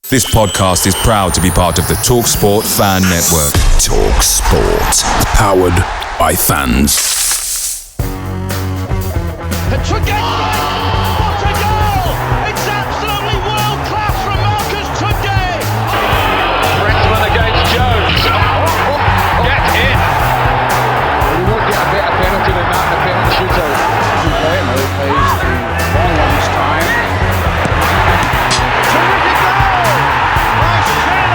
This podcast is proud to be part of the TalkSport Fan Network. TalkSport. Powered by fans. What a goal! It's absolutely world class from Marcus Tunde. Rexman against Jones. Get in. You won't get a better penalty than that in the penalty shootout. He plays the long one's time. Terrific goal by Schiller.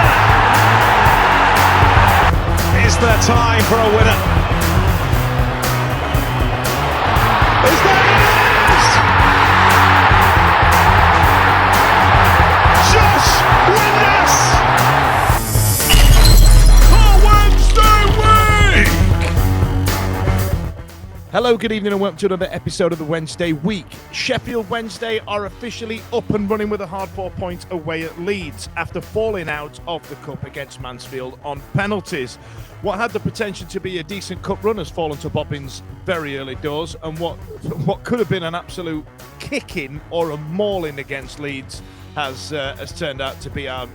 Is there time for a winner? Is there? It is! Josh Windus! For Wednesday week! Hello, good evening and welcome to another episode of the Wednesday week. Sheffield Wednesday are officially up and running with a hard 4 points away at Leeds after falling out of the cup against Mansfield on penalties. What had the potential to be a decent cup run has fallen to Bobbins very early doors, and what could have been an absolute kicking or a mauling against Leeds has turned out to be our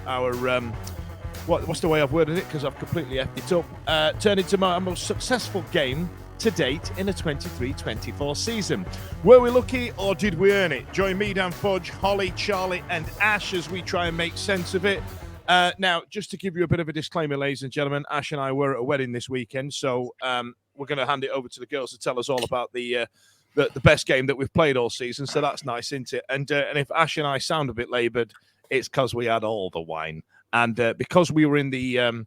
what's the way I've worded it, because I've completely effed it up, turned into my most successful game to date in the 23-24 season. Were we lucky or did we earn it? Join me, Dan Fudge, Holly, Charlie and Ash as we try and make sense of it. Now, just to give you a bit of a disclaimer, ladies and gentlemen, Ash and I were at a wedding this weekend, so we're going to hand it over to the girls to tell us all about the best game that we've played all season, so that's nice, isn't it? And if Ash and I sound a bit laboured, it's because we had all the wine. And because we were in the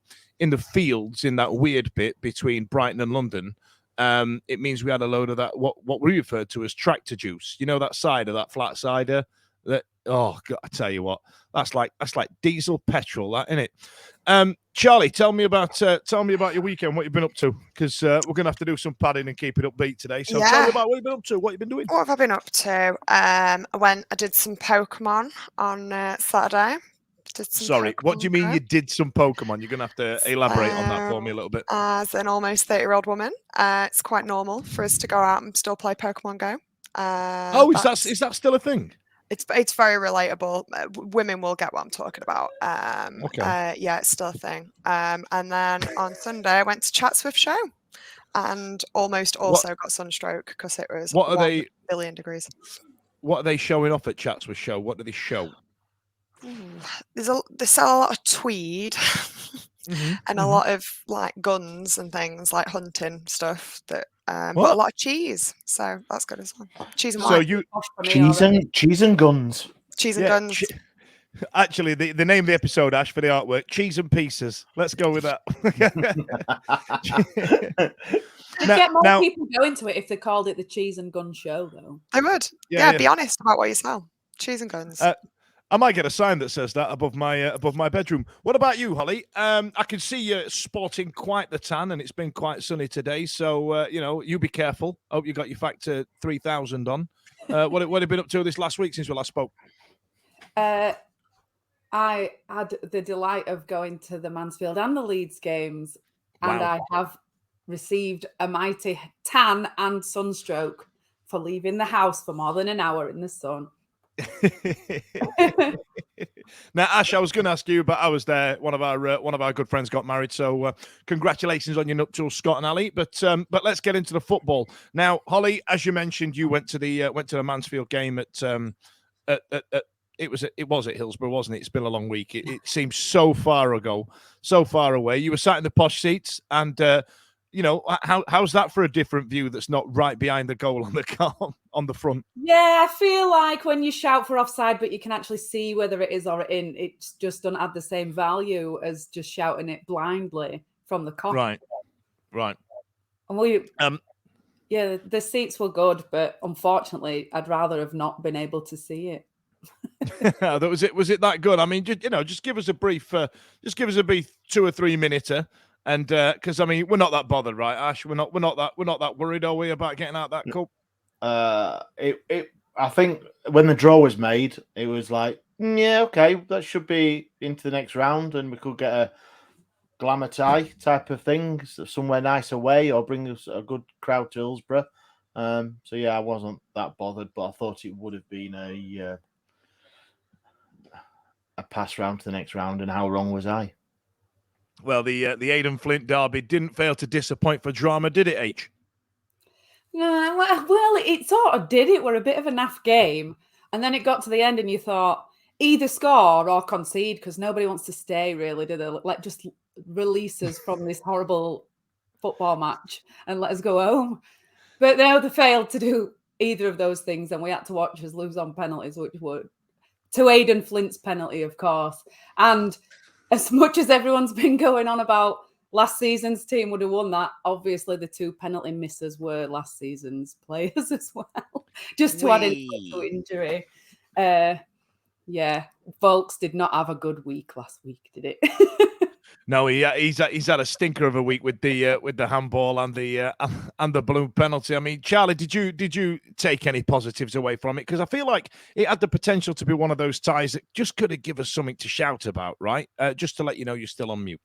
fields in that weird bit between Brighton and London, it means we had a load of that, what we referred to as tractor juice. You know, that cider, that flat cider? That, oh, God, I tell you what, that's like diesel petrol, that, isn't it? Charlie, tell me about your weekend, what you've been up to, because we're going to have to do some padding and keep it upbeat today. So tell me about what you've been up to, what you've been doing. What have I been up to? I did some Pokemon on Saturday. Sorry, Pokemon what do you mean you did some Pokemon? You're going to have to elaborate on that for me a little bit. As an almost 30-year-old woman, it's quite normal for us to go out and still play Pokemon Go. Is that still a thing? It's very relatable. Women will get what I'm talking about. Okay. Yeah, it's still a thing. And then on Sunday, I went to Chatsworth Show and almost also got sunstroke because it was 1 billion degrees. What are they showing off at Chatsworth Show? What do they show? They sell a lot of tweed and a lot of like guns and things like hunting stuff that but a lot of cheese, so that's good as well. Cheese and wine. Cheese and guns. Cheese and guns. Actually, the name of the episode, Ash, for the artwork, Cheese and Pieces. Let's go with that. They'd get more people going to it if they called it the Cheese and Gun Show, though. I would. Yeah, be honest about what you sell. Cheese and guns. I might get a sign that says that above my bedroom. What about you, Holly? I can see you sporting quite the tan, and it's been quite sunny today. So you be careful. Hope you got your factor 3000 on. What have you been up to this last week since we last spoke? I had the delight of going to the Mansfield and the Leeds games, and I have received a mighty tan and sunstroke for leaving the house for more than an hour in the sun. Now, Ash, I was going to ask you, but I was there. One of our good friends got married, so congratulations on your nuptials, Scott and Ali. But let's get into the football now. Holly, as you mentioned, you went to the Mansfield game at it was at Hillsborough, wasn't it? It's been a long week. It seems so far ago, so far away. You were sat in the posh seats, and how's that for a different view that's not right behind the goal on the front? Yeah, I feel like when you shout for offside, but you can actually see whether it is or it isn't, it just doesn't add the same value as just shouting it blindly from the cockpit. Right. And the seats were good, but unfortunately, I'd rather have not been able to see it. Was it that good? I mean, just give us a brief 2 or 3 minute. And because I mean, we're not that bothered, right, Ash? We're not that worried, are we, about getting out that cup? I think when the draw was made, it was like, yeah, okay, that should be into the next round, and we could get a glamour tie type of thing, somewhere nice away, or bring us a good crowd to Hillsborough. So yeah, I wasn't that bothered, but I thought it would have been pass round to the next round, and how wrong was I? Well, the Aidan Flint derby didn't fail to disappoint for drama, did it, H? Well, it sort of did. It were a bit of a naff game. And then it got to the end and you thought, either score or concede, because nobody wants to stay, really, do they? Like, just release us from this horrible football match and let us go home. But no, they failed to do either of those things, and we had to watch us lose on penalties, which were to Aidan Flint's penalty, of course. And as much as everyone's been going on about last season's team would have won that, obviously the 2 penalty misses were last season's players as well, just to add insult to injury. Yeah, Volks did not have a good week last week, did it? No, he's had a stinker of a week with the handball and the balloon penalty. I mean, Charlie, did you take any positives away from it? Because I feel like it had the potential to be one of those ties that just could have given us something to shout about, right? Just to let you know you're still on mute.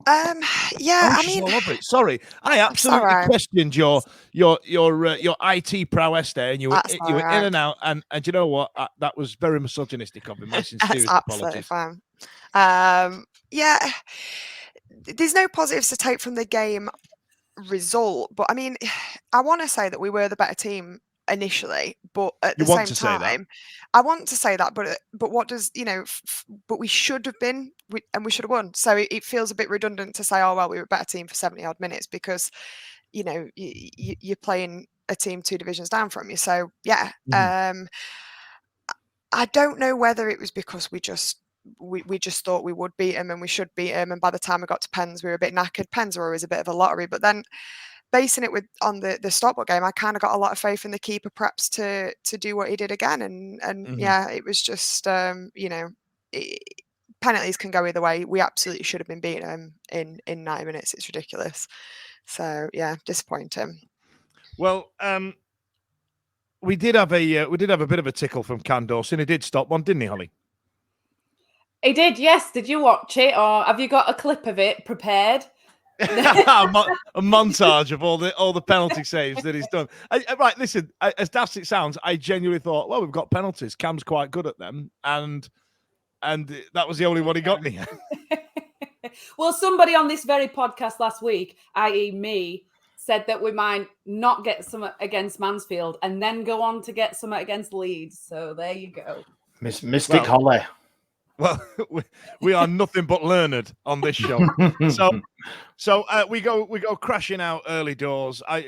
Yeah, I mean, all over it. Sorry, I absolutely questioned your IT prowess there, and you were in and out, and you know what? That was very misogynistic of me. My sincerest apologies. Fine. Yeah, there's no positives to take from the game result, but I mean, I want to say that we were the better team initially, but at the same time, I want to say that, but what does, but we should have been, and we should have won. So it feels a bit redundant to say, oh, well, we were a better team for 70 odd minutes, because, you're playing a team 2 divisions down from you. So yeah, I don't know whether it was because we just thought we would beat them and we should beat them, and by the time we got to pens, we were a bit knackered. Pens are always a bit of a lottery, but then basing it on the Stockport game, I kind of got a lot of faith in the keeper perhaps to do what he did again, and yeah, it was just penalties can go either way. We absolutely should have been beating them in 90 minutes. It's ridiculous. So yeah, disappointing. Well, we did have a bit of a tickle from Can Dawson. He did stop one, didn't he, Holly? He did, yes. Did you watch it, or have you got a clip of it prepared? A montage of all the penalty saves that he's done. Right, listen, as daft as it sounds, I genuinely thought, well, we've got penalties. Cam's quite good at them, and that was the only one he got me. Well, somebody on this very podcast last week, i.e. me, said that we might not get some against Mansfield and then go on to get some against Leeds. So there you go. Mystic Holly. Well, we are nothing but learned on this show. So we go crashing out early doors. I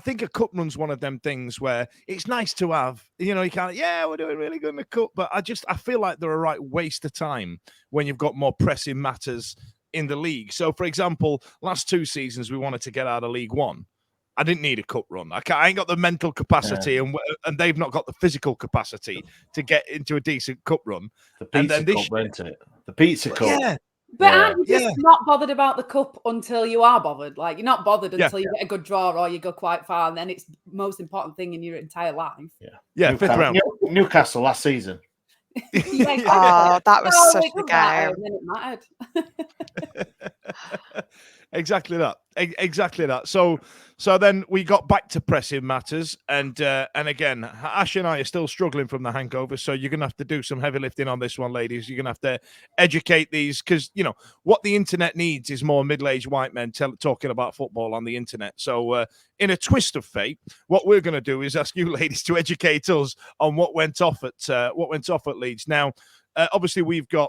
think a cup run's one of them things where it's nice to have. You can't. Yeah, we're doing really good in the cup, but I feel like they're a right waste of time when you've got more pressing matters in the league. So, for example, last 2 seasons we wanted to get out of League One. I didn't need a cup run. I ain't got the mental capacity, and they've not got the physical capacity to get into a decent cup run. The pizza cup, wasn't it? The pizza cup. Yeah. But aren't you just not bothered about the cup until you are bothered? Like, you're not bothered until you get a good draw or you go quite far, and then it's the most important thing in your entire life. Yeah, 5th round. Newcastle last season. Oh, that was such a game. Then it mattered. Exactly that. So then we got back to pressing matters, and again, Ash and I are still struggling from the hangover. So you're gonna have to do some heavy lifting on this one, ladies. You're gonna have to educate these, because what the internet needs is more middle-aged white men talking about football on the internet. So in a twist of fate, what we're gonna do is ask you ladies to educate us on what went off at Leeds. Now, obviously, we've got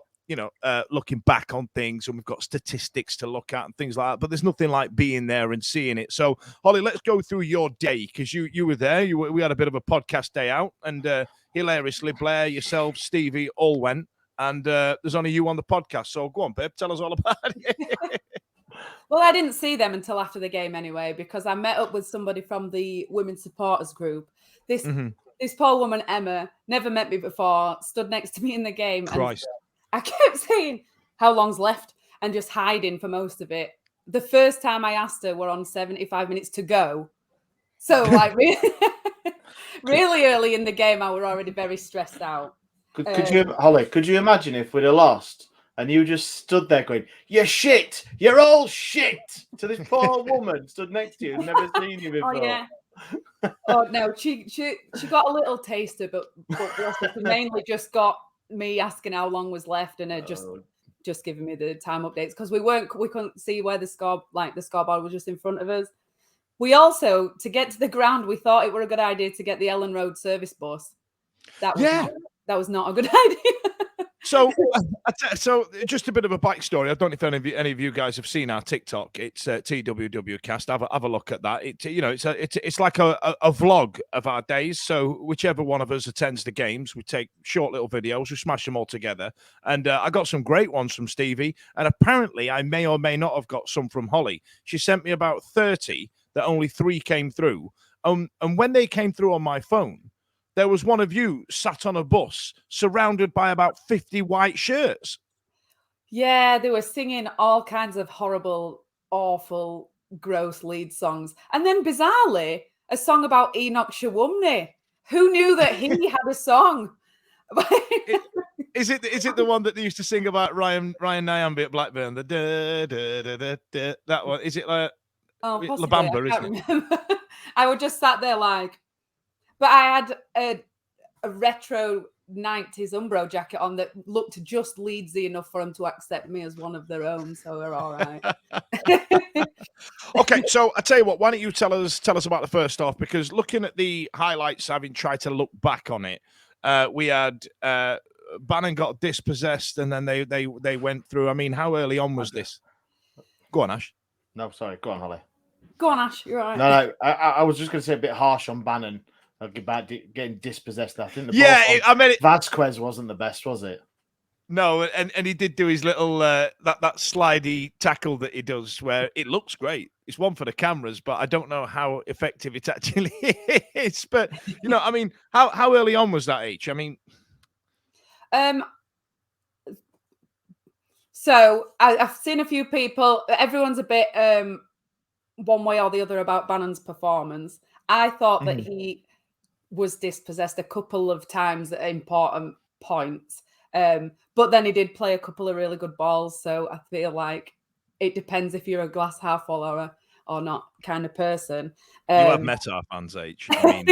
looking back on things, and we've got statistics to look at and things like that, but there's nothing like being there and seeing it. So, Holly, let's go through your day, because you were there. We had a bit of a podcast day out, and hilariously, Blair, yourself, Stevie all went, and there's only you on the podcast. So go on, babe, tell us all about it. Well, I didn't see them until after the game anyway, because I met up with somebody from the women's supporters group. This poor woman, Emma, never met me before, stood next to me in the game. Christ. And I kept saying, how long's left? And just hiding for most of it. The first time I asked her, we're on 75 minutes to go. So, like, really early in the game, I was already very stressed out. Holly, could you imagine if we'd have lost and you just stood there going, "You're shit! You're all shit!" to this poor woman stood next to you, never seen you before. Oh, yeah. Oh, no, she got a little taster, but she mainly just got me asking how long was left and just giving me the time updates because we couldn't see where the scoreboard was just in front of us. We also, to get to the ground, we thought it were a good idea to get the Ellen Road service bus. That was not a good idea. So just a bit of a backstory. I don't know if any of you guys have seen our TikTok. It's TWWcast. Have a look at that. It's like a vlog of our days. So whichever one of us attends the games, we take short little videos, we smash them all together. And I got some great ones from Stevie, and apparently I may or may not have got some from Holly. She sent me about 30. That only 3 came through. And when they came through on my phone, there was one of you sat on a bus surrounded by about 50 white shirts. Yeah, they were singing all kinds of horrible, awful, gross Leeds songs. And then bizarrely, a song about Enoch Shawumney. Who knew that he had a song? Is it the one that they used to sing about Ryan Nyambi at Blackburn? The da, da, da, da, da, that one. Is it like La Bamba, isn't it? Remember. I would just sat there like, but I had a retro 90s Umbro jacket on that looked just Leedsy enough for them to accept me as one of their own, so we're all right. Okay, so I tell you what, why don't you tell us about the first half? Because looking at the highlights, having tried to look back on it, we had Bannon got dispossessed, and then they went through. I mean, how early on was this? Go on, Ash. No, sorry. Go on, Holly. Go on, Ash. You're right. No. I was just going to say a bit harsh on Bannon about getting dispossessed. I think Vasquez wasn't the best, was it? No, and he did do his little that slidey tackle that he does, where it looks great. It's one for the cameras, but I don't know how effective it actually is. But I mean, how early on was that, H? I mean, so I've seen a few people. Everyone's a bit one way or the other about Bannon's performance. I thought that he was dispossessed a couple of times at important points. But then he did play a couple of really good balls. So I feel like it depends if you're a glass half full or not kind of person. You have met our fans, H. I mean...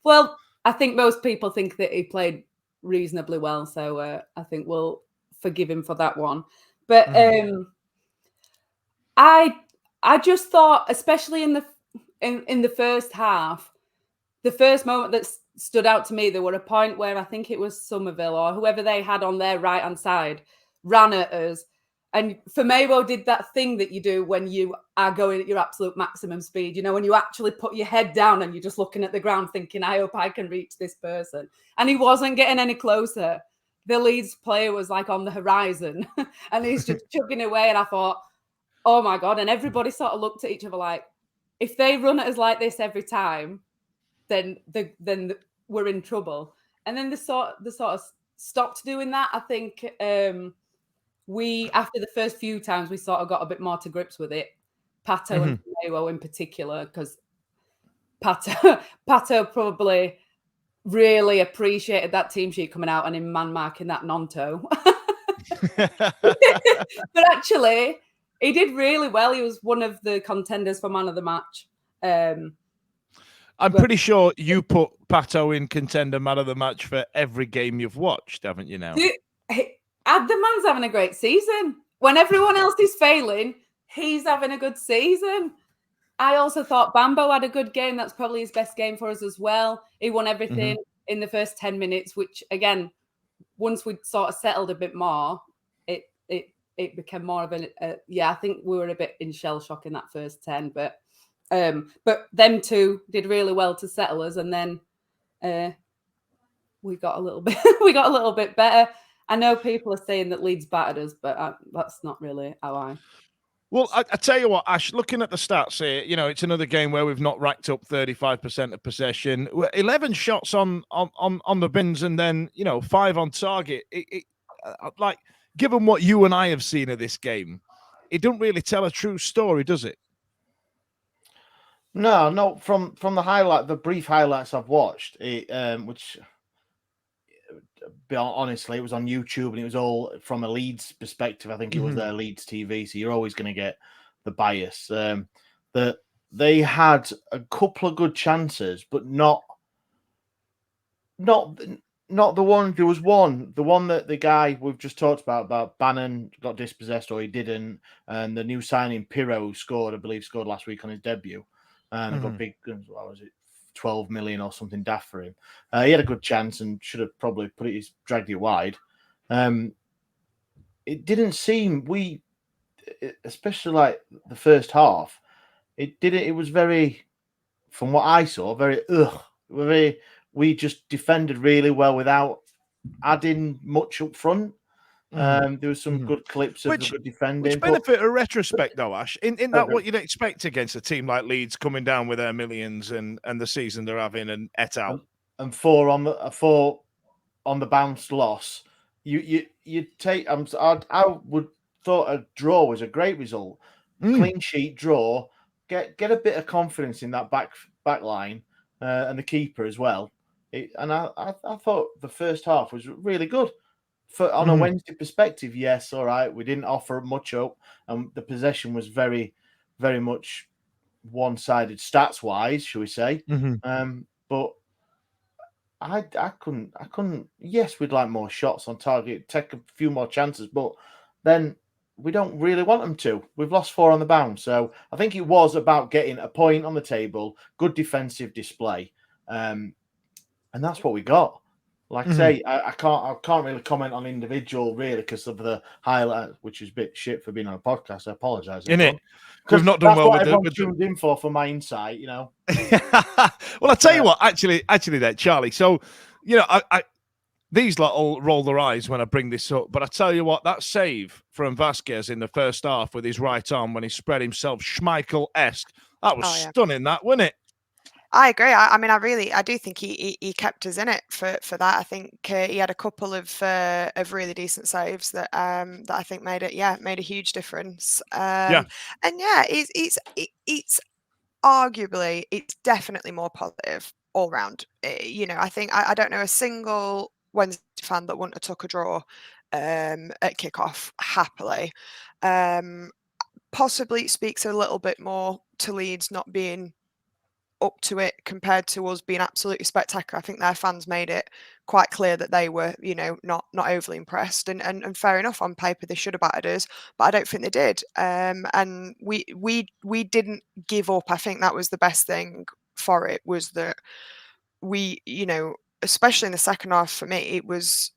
Well, I think most people think that he played reasonably well. So I think we'll forgive him for that one. But I just thought, especially in the first half, the first moment that stood out to me, there were a point where I think it was Somerville or whoever they had on their right-hand side ran at us. And Firmino did that thing that you do when you are going at your absolute maximum speed, when you actually put your head down and you're just looking at the ground thinking, I hope I can reach this person. And he wasn't getting any closer. The Leeds player was like on the horizon and he's just chugging away. And I thought, oh my God. And everybody sort of looked at each other like, if they run at us like this every time, then we're in trouble. And then they sort of stopped doing that. I think we, after the first few times, we sort of got a bit more to grips with it. Pato and Firmino in particular, because Pato probably really appreciated that team sheet coming out and him man marking that non-toe. But actually, he did really well. He was one of the contenders for man of the match. I'm pretty sure you put Pato in contender man of the match for every game you've watched, haven't you now? The man's having a great season. When everyone else is failing, he's having a good season. I also thought Bambo had a good game. That's probably his best game for us as well. He won everything in the first 10 minutes, which, again, once we'd sort of settled a bit more, it became more of I think we were a bit in shell shock in that first 10, but them two did really well to settle us, and then we got a little bit better. I know people are saying that Leeds battered us, but that's not really how I. Well, I tell you what, Ash, looking at the stats here, it's another game where we've not racked up 35% of possession. 11 shots on the bins, and then 5 on target. Like, given what you and I have seen of this game, it don't really tell a true story, does it? No. From the brief highlights I've watched, which, honestly, it was on YouTube and it was all from a Leeds perspective. I think it was their Leeds TV, so you're always going to get the bias. That they had a couple of good chances, but not Not the one. There was one. The one that the guy we've just talked about Bannon got dispossessed or he didn't, and the new signing Pirro scored last week on his debut, and got big. What was it? 12 million or something daft for him. He had a good chance and should have probably dragged it wide. It didn't seem especially like the first half. It was very, from what I saw, very we just defended really well without adding much up front. There was some good clips of the good defending. Which benefit of retrospect, though, Ash? In that what you'd expect against a team like Leeds coming down with their millions and the season they're having and et al. And four on the bounce loss. You take. I would thought a draw was a great result. Clean sheet draw. Get a bit of confidence in that back line and the keeper as well. I thought the first half was really good. On a Wednesday perspective, yes, all right. We didn't offer much up, and the possession was very, very much one-sided stats-wise, shall we say? But I couldn't. Yes, we'd like more shots on target, take a few more chances, but then we don't really want them to. We've lost 4 on the bounce, so I think it was about getting a point on the table, good defensive display, and that's what we got. Like I say, I can't really comment on individual really because of the highlight, which is a bit shit for being on a podcast. I apologise. Innit? We've not done well with everyone tuned in for my insight, you know. Well, I tell you what, actually, there, Charlie. So, you know, I these lot all roll their eyes when I bring this up, but I tell you what, that save from Vasquez in the first half with his right arm when he spread himself Schmeichel-esque, that was stunning, that, wasn't it? I agree. I mean, I do think he kept us in it for that. I think he had a couple of really decent saves that I think made a huge difference. And it's arguably, it's definitely more positive all round. You know, I think I don't know a single Wednesday fan that wouldn't have took a draw at kickoff happily. Possibly it speaks a little bit more to Leeds not being up to it compared to us being absolutely spectacular. I think their fans made it quite clear that they were, you know, not overly impressed, and fair enough, on paper they should have battered us, but I don't think they did. And we didn't give up. I think that was the best thing for it, was that we, you know, especially in the second half for me, it was,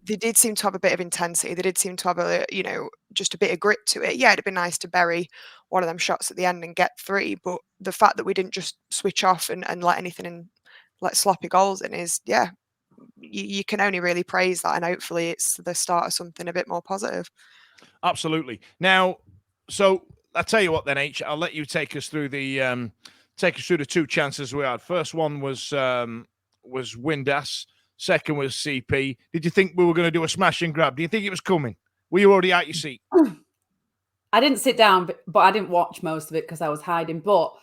they did seem to have a bit of intensity. They did seem to have a, you know, just a bit of grit to it. Yeah, it'd been nice to bury one of them shots at the end and get 3, but the fact that we didn't just switch off and let anything in, let sloppy goals in, is, yeah, you can only really praise that, and hopefully it's the start of something a bit more positive. Absolutely. Now, so I'll tell you what then, H, I'll let you take us through the 2 chances we had. First one was Windass. Second was CP. Did you think we were going to do a smash and grab? Do you think it was coming? Were you already out your seat? I didn't sit down, but I didn't watch most of it because I was hiding. But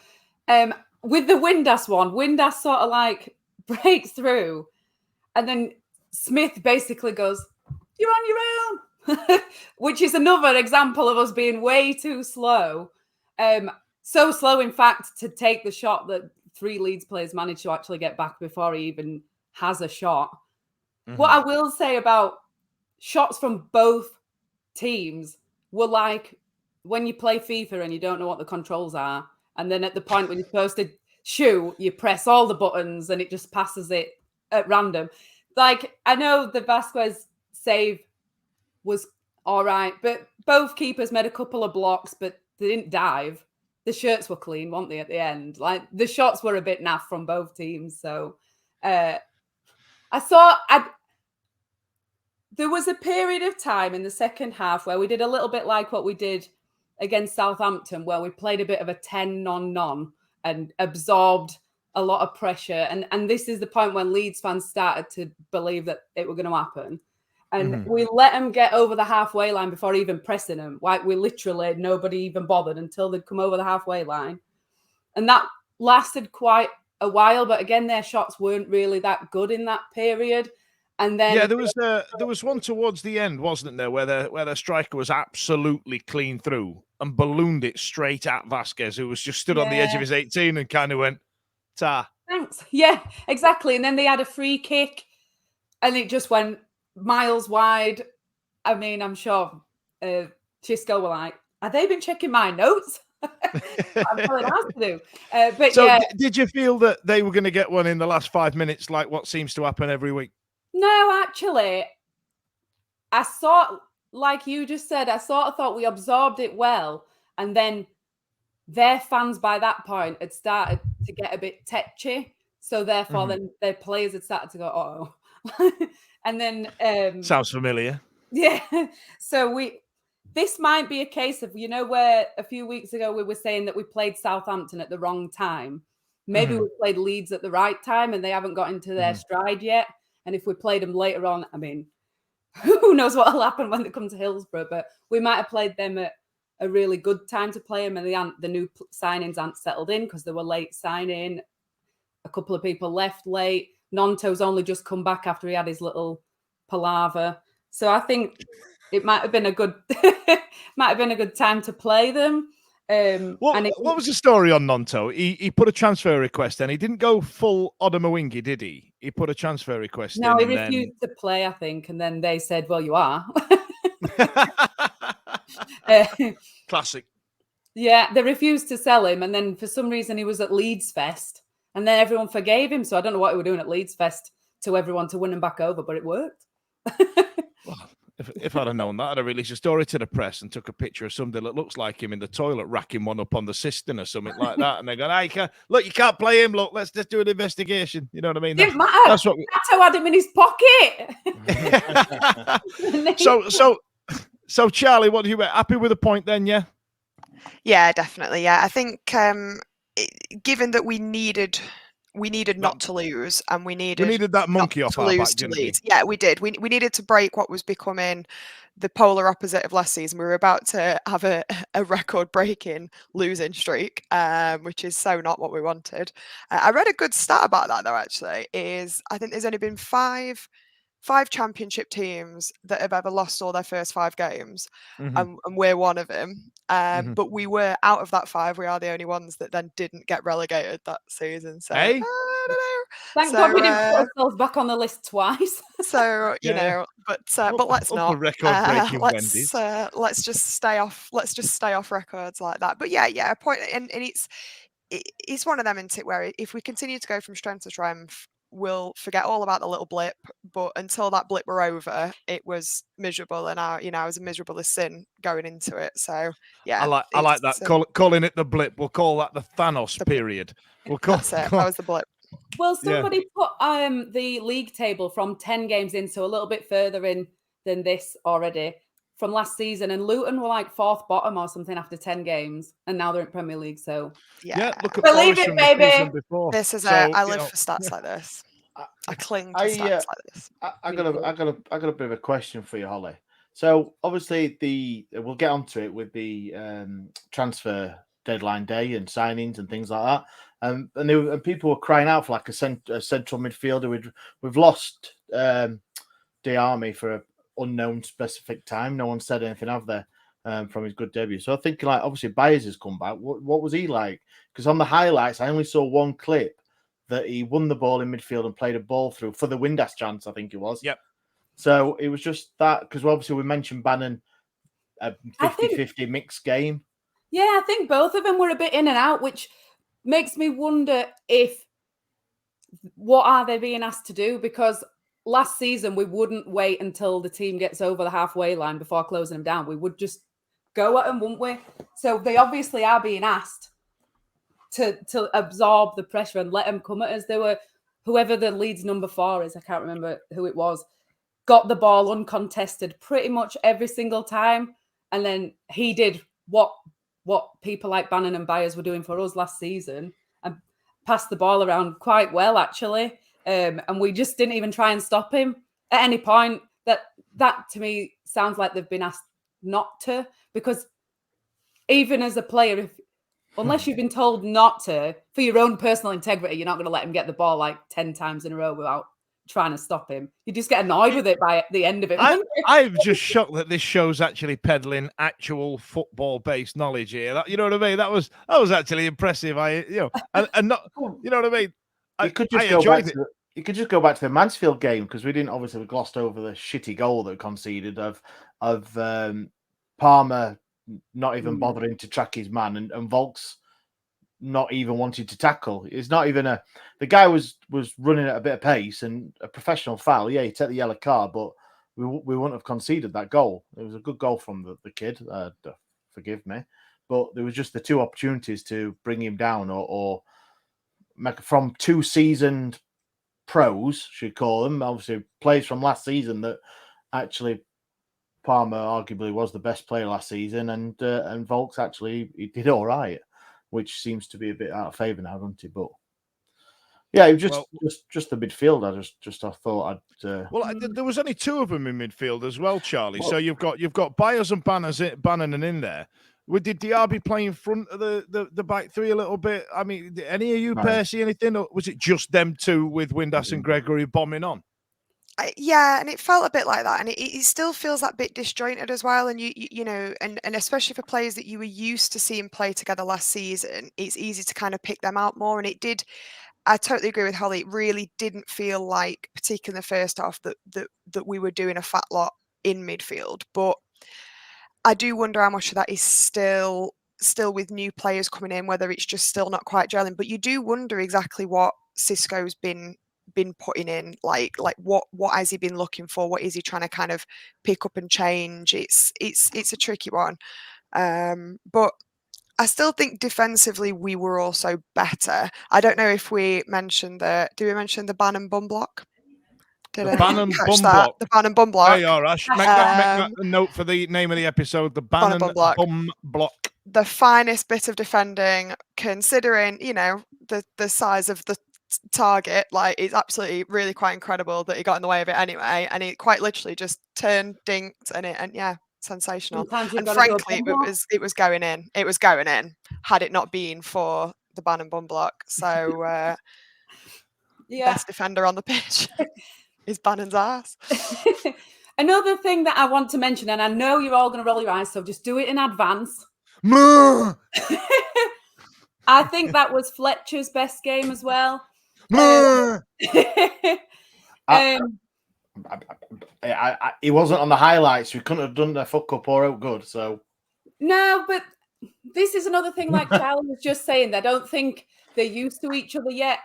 with the Windass one, Windass sort of like breaks through, and then Smith basically goes, "You're on your own," which is another example of us being way too slow. So slow, in fact, to take the shot that 3 Leeds players managed to actually get back before he even has a shot. What I will say about shots from both teams were like when you play FIFA and you don't know what the controls are, and then at the point when you're supposed to shoot, you press all the buttons and it just passes it at random. Like, I know the Vasquez save was all right, but both keepers made a couple of blocks, but they didn't dive. The shirts were clean, weren't they, at the end? Like, the shots were a bit naff from both teams. So there was a period of time in the second half where we did a little bit like what we did against Southampton, where we played a bit of a 10 non and absorbed a lot of pressure. And this is the point when Leeds fans started to believe that it were going to happen. And we let them get over the halfway line before even pressing them. Like, we literally, nobody even bothered until they'd come over the halfway line. And that lasted quite a while, but again, their shots weren't really that good in that period. And then there was one towards the end, wasn't there, where their striker was absolutely clean through and ballooned it straight at Vasquez, who was just stood on the edge of his 18 and kind of went, "Ta." Thanks. Yeah, exactly. And then they had a free kick and it just went miles wide. I mean, I'm sure Chisco were like, "Have they been checking my notes?" I'm telling us to do. But so, yeah, did you feel that they were going to get one in the last 5 minutes, like what seems to happen every week? no, actually, I thought, like you just said, I sort of thought we absorbed it well, and then their fans by that point had started to get a bit tetchy, so therefore then their players had started to go, "Oh," and then Sounds familiar. yeah. So this might be a case of, where a few weeks ago we were saying that we played Southampton at the wrong time. Maybe we played Leeds at the right time and they haven't got into their stride yet. And if we played them later on, I mean, who knows what will happen when they come to Hillsborough, but we might have played them at a really good time to play them, and the new signings aren't settled in because they were late signing. A couple of people left late. Nonto's only just come back after he had his little palaver. So I think it might have been a good time to play them. What was the story on Nonto? He put a transfer request in. He didn't go full Odemawingie, did he? He put a transfer request in. No, he refused to play, I think. And then they said, "Well, you are." Classic. Yeah, they refused to sell him. And then for some reason he was at Leeds Fest. And then everyone forgave him. So I don't know what he was doing at Leeds Fest to everyone to win him back over, but it worked. Well, if I'd have known that, I'd have released a story to the press and took a picture of somebody that looks like him in the toilet, racking one up on the cistern or something like that. And they're going, "Hey, look, you can't play him. Look, let's just do an investigation." You know what I mean? Didn't matter. That's what Nato had him in his pocket. So Charlie, what do you happy with the point then? Yeah. Yeah, definitely. Yeah, I think given that we needed not to lose, and we needed that monkey off to our lose back, to didn't Leeds. Yeah, we did. We needed to break what was becoming the polar opposite of last season. We were about to have a record-breaking losing streak, which is so not what we wanted. I read a good stat about that though. Actually, I think there's only been five championship teams that have ever lost all their first 5 games, and we're one of them. But we were out of that 5. We are the only ones that then didn't get relegated that season. So Hey? I don't know. Thank God we didn't put ourselves back on the list twice. So you know, but let's not. Record-breaking Wendy's. Let's just stay off. Let's just stay off records like that. But yeah, a point, and it's one of them, isn't it, where if we continue to go from strength to strength, we'll forget all about the little blip. But until that blip were over, it was miserable, and I was as miserable as sin going into it. So yeah, I like that. Calling it the blip. We'll call that the Thanos period. That's it. That was the blip. Well, somebody put the league table from 10 games in, so a little bit further in than this already from last season, and Luton were like 4th bottom or something after 10 games, and now they're in Premier League. So yeah, look at believe it, baby. This is I live for stats like this. I cling to stats like this. I got a bit of a question for you, Holly. So obviously we'll get onto it with the transfer deadline day and signings and things like that. And people were crying out for like a central midfielder. We've lost Diarmi for an unknown specific time. No one said anything, have they, from his good debut? So I think, like, obviously Byers has come back. What was he like? Because on the highlights, I only saw one clip that he won the ball in midfield and played a ball through for the Windass chance, I think it was. Yep. So it was just that, because obviously we mentioned Bannon, a 50-50 mixed game. Yeah, I think both of them were a bit in and out, which makes me wonder what are they being asked to do? Because last season we wouldn't wait until the team gets over the halfway line before closing them down. We would just go at them, wouldn't we? So they obviously are being asked to absorb the pressure and let them come at us. They were, whoever the Leeds number 4 is, I can't remember who it was, got the ball uncontested pretty much every single time. And then he did what people like Bannon and Byers were doing for us last season and passed the ball around quite well, actually. And we just didn't even try and stop him at any point. That to me sounds like they've been asked not to, because even as a player, unless you've been told not to, for your own personal integrity, you're not going to let him get the ball like 10 times in a row without trying to stop him. You just get annoyed with it by the end of it. I'm just shocked that this show's actually peddling actual football-based knowledge here. You know what I mean? That was actually impressive. And not, you know what I mean? You could just go back to you could just go back to the Mansfield game because we glossed over the shitty goal that conceded of Palmer not even bothering to track his man and Volks not even wanting to tackle. It's not even the guy was running at a bit of pace and a professional foul. Yeah, he took the yellow card, but we wouldn't have conceded that goal. It was a good goal from the kid. Forgive me, but there was just the two opportunities to bring him down or make from two seasoned pros, should call them, obviously players from last season that actually Palmer arguably was the best player last season, and Volks actually he did all right, which seems to be a bit out of favour now, doesn't it? But yeah, it was just the midfield. I thought I'd. Well, there was only two of them in midfield as well, Charlie. So you've got Byers and Bannon in there. Did Diaby play in front of the back three a little bit? I mean, did any of you pair see anything, or was it just them two with Windass and Gregory bombing on? Yeah, and it felt a bit like that, and it still feels that bit disjointed as well. And you know, and especially for players that you were used to seeing play together last season, it's easy to kind of pick them out more. And it did. I totally agree with Holly. It really didn't feel like, particularly in the first half, that we were doing a fat lot in midfield. But I do wonder how much of that is still with new players coming in, whether it's just still not quite gelling. But you do wonder exactly what Cisco's been putting in, like what has he been looking for? What is he trying to kind of pick up and change? It's a tricky one. But I still think defensively we were also better. I don't know if we mentioned did we mention the Bannon bum block? The Bannon bum block. The Bannon bum block. There you are, Ash. Make that a note for the name of the episode. The Bannon bum block. The finest bit of defending, considering, you know, the size of the target. Like, it's absolutely really quite incredible that he got in the way of it anyway. And he quite literally just turned, dinked, and yeah. Sensational. And frankly, it was going in. It was going in had it not been for the Bannon bum block. So best defender on the pitch is Bannon's ass. Another thing that I want to mention, and I know you're all going to roll your eyes, so just do it in advance. I think that was Fletcher's best game as well. He wasn't on the highlights. We couldn't have done the fuck up or out good. So no, but this is another thing. Like Charlie was just saying, I don't think they're used to each other yet.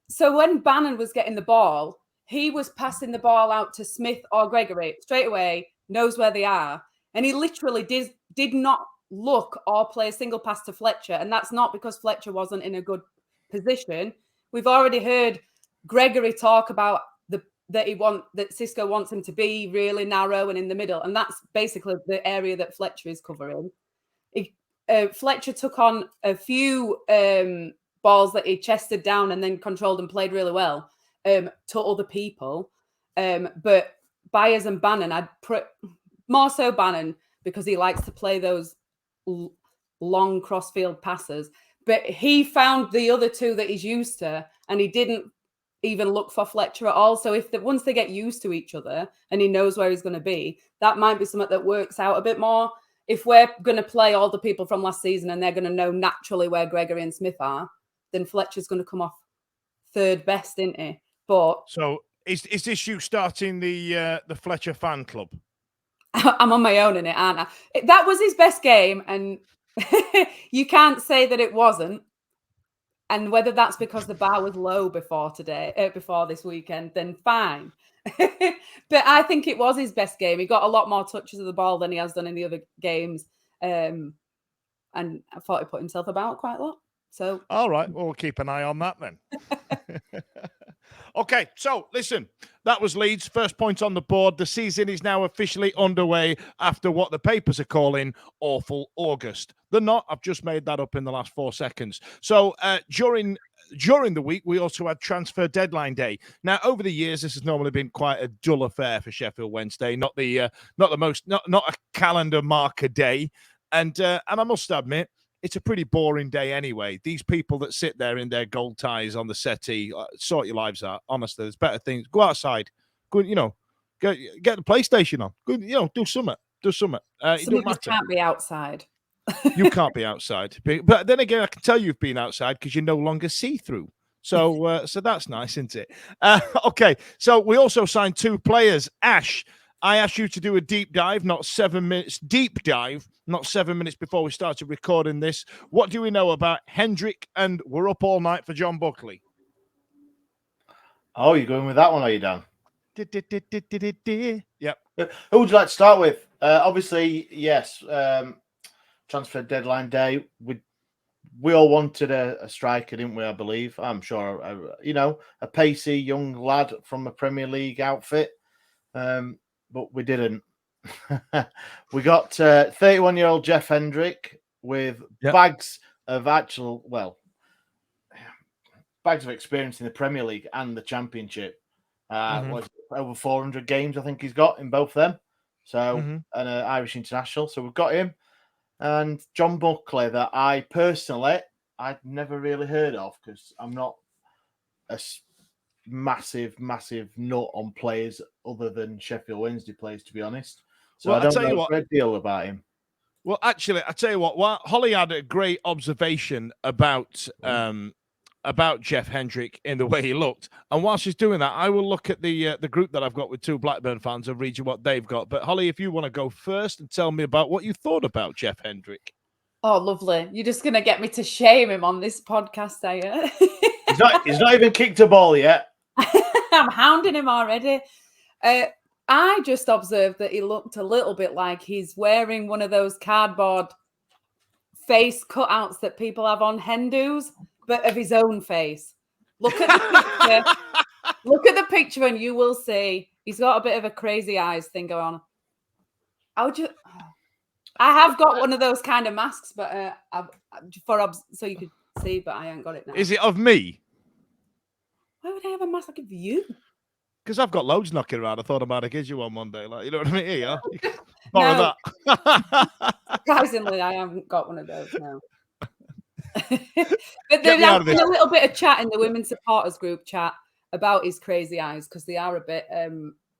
So when Bannon was getting the ball, he was passing the ball out to Smith or Gregory straight away. Knows where they are, and he literally did not look or play a single pass to Fletcher, and that's not because Fletcher wasn't in a good position. We've already heard Gregory talk about that Cisco wants him to be really narrow and in the middle, and that's basically the area that Fletcher is covering. Fletcher took on a few balls that he chested down and then controlled and played really well to other people, but Byers and Bannon, more so Bannon because he likes to play those long crossfield passes, but he found the other two that he's used to, and he didn't even look for Fletcher at all. So once they get used to each other and he knows where he's going to be, that might be something that works out a bit more. If we're going to play all the people from last season and they're going to know naturally where Gregory and Smith are, then Fletcher's going to come off third best, isn't he? But so is this you starting the Fletcher fan club? I'm on my own in it, aren't I? That was his best game, and you can't say that it wasn't. And whether that's because the bar was low before this weekend, then fine. But I think it was his best game. He got a lot more touches of the ball than he has done in the other games. And I thought he put himself about quite a lot. So, all right, well, we'll keep an eye on that then. Okay, so listen, that was Leeds' first point on the board. The season is now officially underway after what the papers are calling awful August. They're not. I've just made that up in the last 4 seconds. So during the week, we also had transfer deadline day. Now, over the years, this has normally been quite a dull affair for Sheffield Wednesday. Not a calendar marker day, and I must admit, it's a pretty boring day anyway. These people that sit there in their gold ties on the settee, sort your lives out. Honestly, there's better things. Go outside. Go, get the PlayStation on. Go, do something. Do something. It don't matter. You can't be outside. You can't be outside. But then again, I can tell you've been outside because you're no longer see-through. So that's nice, isn't it? Okay, so we also signed 2 players. Ash, I asked you to do a deep dive, not 7 minutes. Deep dive, not 7 minutes before we started recording this. What do we know about Hendrick and We're Up All Night for John Buckley? Oh, you're going with that one, are you, Dan? Yep. Who would you like to start with? Obviously, yes. Transfer deadline day. We all wanted a striker, didn't we? I believe. I'm sure. A pacey young lad from a Premier League outfit. But we didn't. We got 31-year-old Jeff Hendrick with bags of experience in the Premier League and the Championship. Over 400 games, I think he's got in both of them. So, and an Irish international. So we've got him. And John Buckley, that I'd never really heard of, because I'm not a massive nut on players other than Sheffield Wednesday players, to be honest. So I don't know a great deal about him. Well, actually, I tell you what, Holly had a great observation about Jeff Hendrick in the way he looked. And while she's doing that, I will look at the group that I've got with 2 Blackburn fans and read you what they've got. But Holly, if you want to go first and tell me about what you thought about Jeff Hendrick. Oh, lovely. You're just going to get me to shame him on this podcast, are you? He's not even kicked a ball yet. I'm hounding him already. I just observed that he looked a little bit like he's wearing one of those cardboard face cutouts that people have on Hindus, but of his own face. Look at the picture. Look at the picture and you will see he's got a bit of a crazy eyes thing going on. I have got one of those kind of masks, but so you could see, but I ain't got it now. Is it of me? Why would I have a mask of you? Because I've got loads knocking around. I thought I might have given you one day. Like, you know what I mean? Here, borrow that. Surprisingly, I haven't got one of those now. But there's a little bit of chat in the women's supporters group chat about his crazy eyes, because they are a bit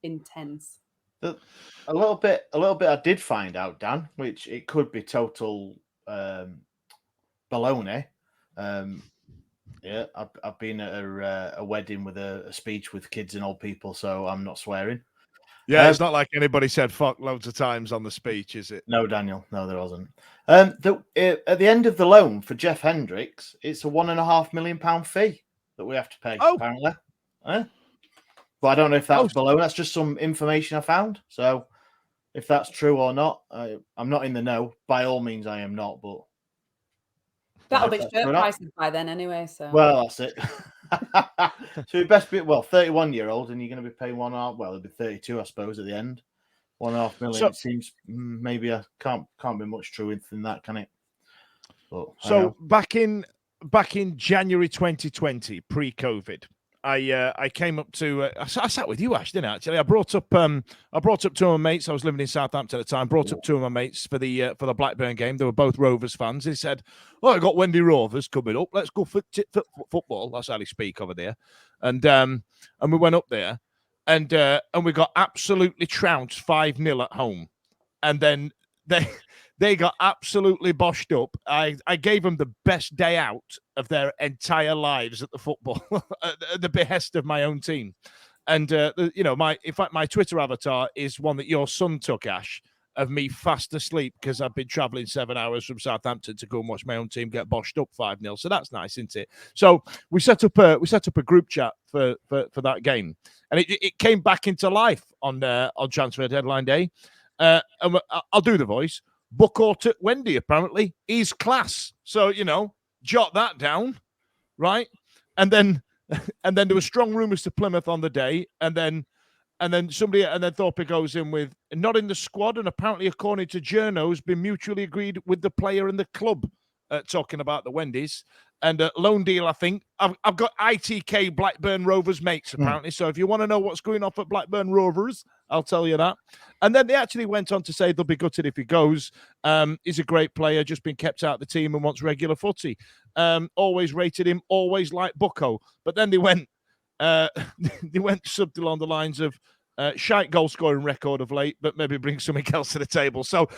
intense. A little bit I did find out, Dan, which it could be total baloney. I've been at a wedding with a speech with kids and old people, so I'm not swearing. Yeah, it's not like anybody said fuck loads of times on the speech, is it? No, Daniel. No, there wasn't. At the end of the loan for Jeff Hendricks, it's a £1.5 million fee that we have to pay, apparently. But I don't know if that's below. That's just some information I found. So if that's true or not, I'm not in the know. By all means, I am not. But that'll be shirt prices by then anyway. So well, that's it. So you best be 31-year-old, and you're going to be paying 1.5. Well, it'll be 32, I suppose, at the end. 1.5 million. So, it seems maybe I can't be much truth in that, can it? But, so back in January 2020, pre-COVID, I came up to I sat with you, Ash, didn't I? Actually, I brought up 2 of my mates. I was living in Southampton at the time. Brought up 2 of my mates for the Blackburn game. They were both Rovers fans. He said, "Oh, I got Wendy Rovers coming up. Let's go for football." That's how they speak over there. And we went up there, and we got absolutely trounced 5-0 at home, and then they got absolutely boshed up. I gave them the best day out of their entire lives at the football, at the behest of my own team. And, my Twitter avatar is one that your son took, Ash, of me fast asleep because I've been traveling 7 hours from Southampton to go and watch my own team get boshed up 5-0. So that's nice, isn't it? So we set up a group chat for that game, and it came back into life on transfer deadline day. And I'll do the voice. Buckhart at Wendy, apparently, is class. So, jot that down, right? And then there were strong rumours to Plymouth on the day, and then Thorpe goes in with not in the squad, and apparently, according to Journo's, been mutually agreed with the player and the club, talking about the Wendy's. And loan deal, I think. I've got ITK Blackburn Rovers mates, apparently. So if you want to know what's going off at Blackburn Rovers, I'll tell you that. And then they actually went on to say they'll be gutted if he goes. He's a great player, just been kept out of the team and wants regular footy. Always rated him, always liked Bucko. But then they went subtle along the lines of shite goal scoring record of late, but maybe bring something else to the table. So,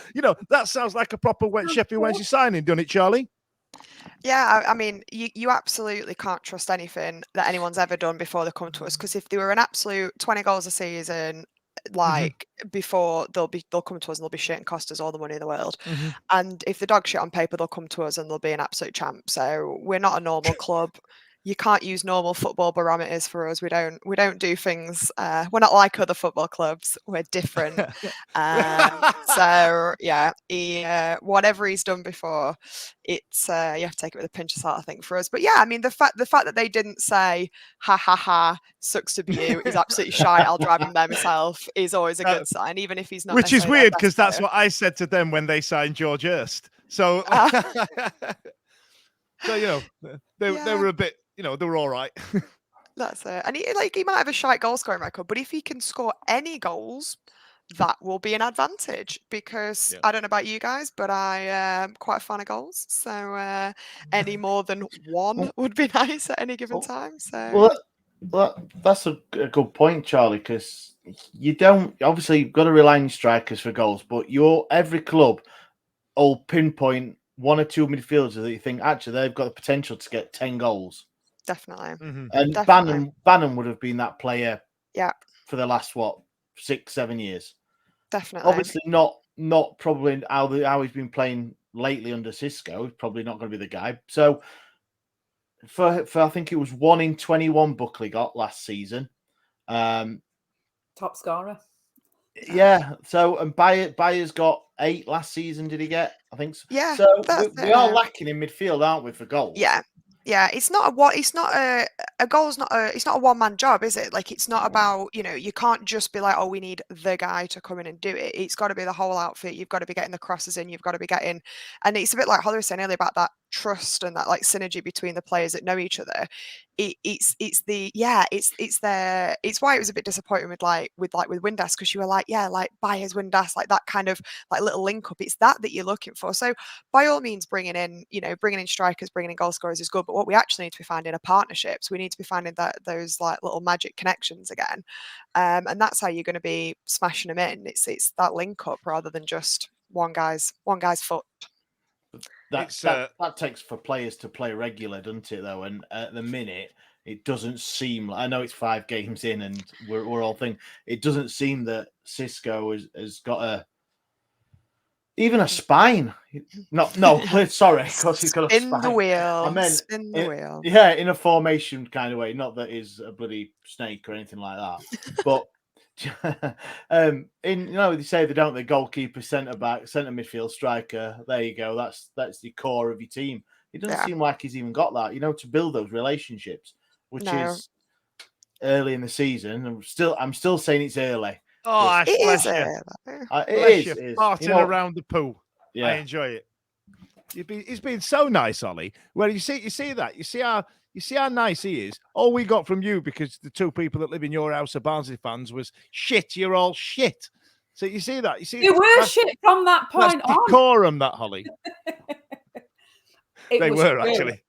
that sounds like a proper Sheffield Wednesday signing, doesn't it, Charlie? Yeah, I mean, you absolutely can't trust anything that anyone's ever done before they come to us. Because if they were an absolute 20 goals a season, like before, they'll come to us and they'll be shit and cost us all the money in the world. And if the dog shit on paper, they'll come to us and they'll be an absolute champ. So we're not a normal club. You can't use normal football barometers for us. We don't do things. We're not like other football clubs. We're different. So yeah, whatever he's done before, it's you have to take it with a pinch of salt, I think, for us. But yeah, I mean the fact that they didn't say ha ha ha, sucks to be you, he's absolutely shy, I'll drive him there myself, is always a good sign, even if he's not. Which is necessarily their weird best because that's player. what I said to them when they signed George Hurst. So, so you know, they were a bit, you know, they were all right. That's it. And he might have a shite goal scoring record, but if he can score any goals, that will be an advantage, because I don't know about you guys, but I am quite a fan of goals. So any more than one would be nice at any given time. So well, that's a good point, Charlie, because you don't obviously you've got to rely on your strikers for goals, but every club will pinpoint one or two midfielders that you think actually they've got the potential to get 10 goals. Definitely. And Bannon would have been that player for the last 6-7 years. Definitely. Obviously not probably how he's been playing lately under Cisco. He's probably not going to be the guy. So for I think it was 1 in 21 Buckley got last season. Top scorer. Yeah. So and Bayer's got 8 last season. Did he get? I think so. Yeah. So we are lacking in midfield, aren't we, for goals? Yeah. Yeah, it's not a goal's not it's not a one-man job, is it? Like, it's not about, you can't just be like, oh, we need the guy to come in and do it. It's got to be the whole outfit. You've got to be getting the crosses in, you've got to be getting, and it's a bit like Holly was saying earlier about that trust and that like synergy between the players that know each other. It's why it was a bit disappointing with Windass, because you were like, yeah, like Bayers, Windass, like that kind of like little link up. It's that you're looking for. So by all means, bringing in strikers, bringing in goal scorers is good, but what we actually need to be finding are partnerships. We need to be finding those like little magic connections again, and that's how you're going to be smashing them in. It's that link up rather than just one guy's foot. That takes for players to play regular, doesn't it? Though, and at the minute, it doesn't seem like, I know it's 5 games in, and we're all thinking it doesn't seem that Cisco has got even a spine. No, sorry, because he's got a spine. Spin the wheel. I meant spin the wheel. Yeah, in a formation kind of way. Not that he's a bloody snake or anything like that, but. They say they don't. The goalkeeper, centre back, centre midfield, striker. There you go. That's the core of your team. It doesn't seem like he's even got that. To build those relationships, which is early in the season. I'm still saying it's early. Oh, it bless is. you. It is. Farting around the poo. Yeah. I enjoy it. He's been so nice, Ollie. Well, you see that. You see how nice he is. All we got from you, because the 2 people that live in your house are Barnsley fans, was shit. You're all shit. So you see that. You see, you were shit from that point on. Decorum, that, Holly. They were actually.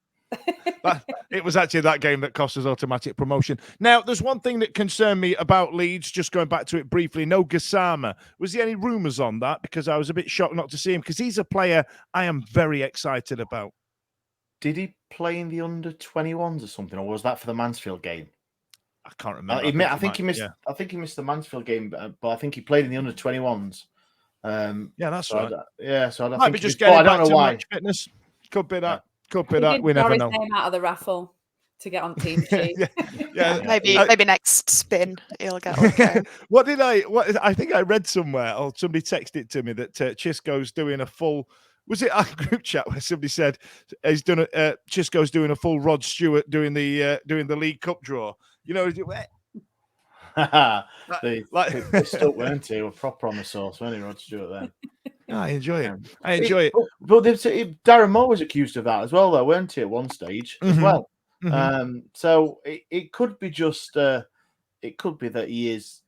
It was actually that game that cost us automatic promotion. Now, there's one thing that concerned me about Leeds, just going back to it briefly. No Gassama. Was there any rumours on that? Because I was a bit shocked not to see him, because he's a player I am very excited about. Did he play in the under-21s or something, or was that for the Mansfield game? I can't remember. I think he missed. Yeah. I think he missed the Mansfield game, but I think he played in the under-21s. Yeah, that's so right. So I might think be just getting I don't know why. Match fitness. Could be that. Could be he that. We never know. His name out of the raffle to get on team sheet. Maybe next spin he'll get okay. I think I read somewhere, or somebody texted it to me, that Chisco's doing a full. Was it our group chat where somebody said he's done Chisco's doing a full Rod Stewart doing the League Cup draw? They stuck, weren't they? They were proper on the sauce, weren't they, Rod Stewart then? I enjoy it. I enjoy it. But Darren Moore was accused of that as well, though, weren't he, at one stage as well? So it could be just it could be that he is